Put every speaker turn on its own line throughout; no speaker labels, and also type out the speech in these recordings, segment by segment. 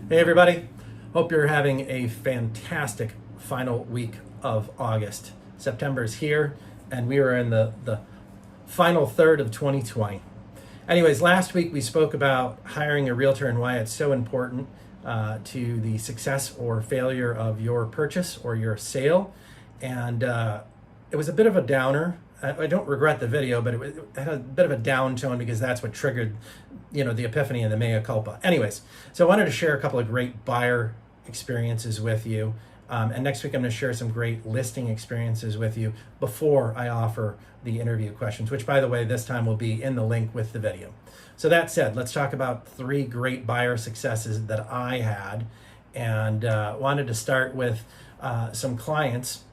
Hey everybody, hope you're having a fantastic final week of August. September is here and we are in the final third of 2020. Anyways, last week we spoke about hiring a realtor and why it's so important to the success or failure of your purchase or your sale. And it was a bit of a downer. I don't regret the video, but it had a bit of a down tone because that's what triggered, the epiphany and the mea culpa. Anyways, so I wanted to share a couple of great buyer experiences with you. And next week I'm going to share some great listing experiences with you before I offer the interview questions, which by the way, this time will be in the link with the video. So that said, let's talk about 3 great buyer successes that I had, and wanted to start with some clients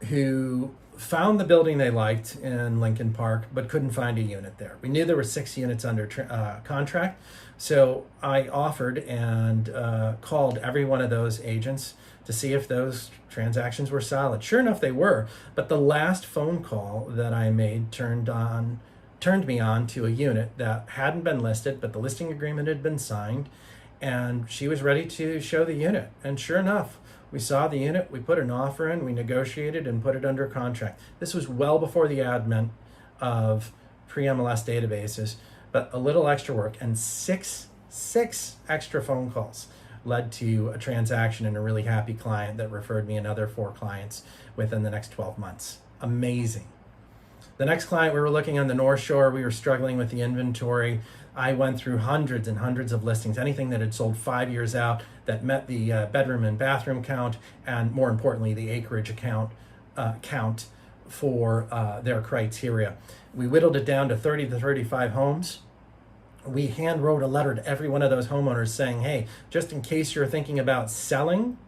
who found the building they liked in Lincoln Park, but couldn't find a unit there. We knew there were 6 units under contract, so I offered and called every one of those agents to see if those transactions were solid. Sure enough, they were, but the last phone call that I made turned me on to a unit that hadn't been listed, but the listing agreement had been signed, and she was ready to show the unit. And sure enough, we saw the unit, we put an offer in, we negotiated and put it under contract. This was well before the advent of pre-MLS databases, but a little extra work and six extra phone calls led to a transaction and a really happy client that referred me another 4 clients within the next 12 months. Amazing. The next client, we were looking on the North Shore. We were struggling with the inventory. I went through hundreds and hundreds of listings, anything that had sold 5 years out that met the bedroom and bathroom count, and more importantly, the acreage count for their criteria. We whittled it down to 30 to 35 homes. We hand wrote a letter to every one of those homeowners saying, hey, just in case you're thinking about selling,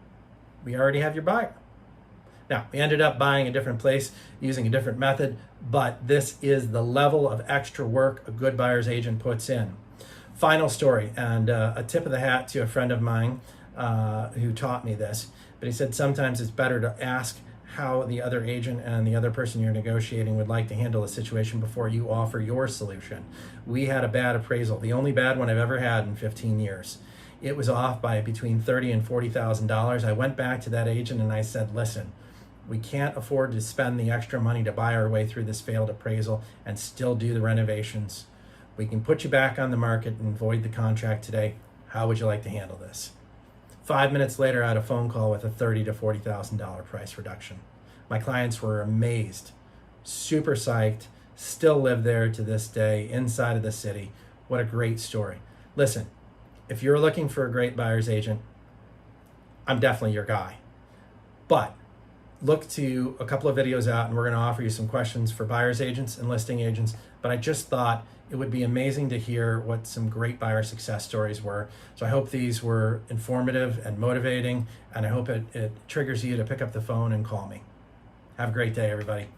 we already have your buyer. Now, we ended up buying a different place using a different method, but this is the level of extra work a good buyer's agent puts in. Final story, and a tip of the hat to a friend of mine who taught me this, but he said sometimes it's better to ask how the other agent and the other person you're negotiating would like to handle a situation before you offer your solution. We had a bad appraisal, the only bad one I've ever had in 15 years. It was off by between $30,000 and $40,000. I went back to that agent and I said, listen, we can't afford to spend the extra money to buy our way through this failed appraisal and still do the renovations. We can put you back on the market and void the contract today. How would you like to handle this? 5 minutes later, I had a phone call with a $30,000 to $40,000 price reduction. My clients were amazed, super psyched, still live there to this day, inside of the city. What a great story. Listen, if you're looking for a great buyer's agent, I'm definitely your guy. But look to a couple of videos out and we're going to offer you some questions for buyer's agents and listing agents. But I just thought it would be amazing to hear what some great buyer success stories were. So I hope these were informative and motivating, and I hope it triggers you to pick up the phone and call me. Have a great day, everybody.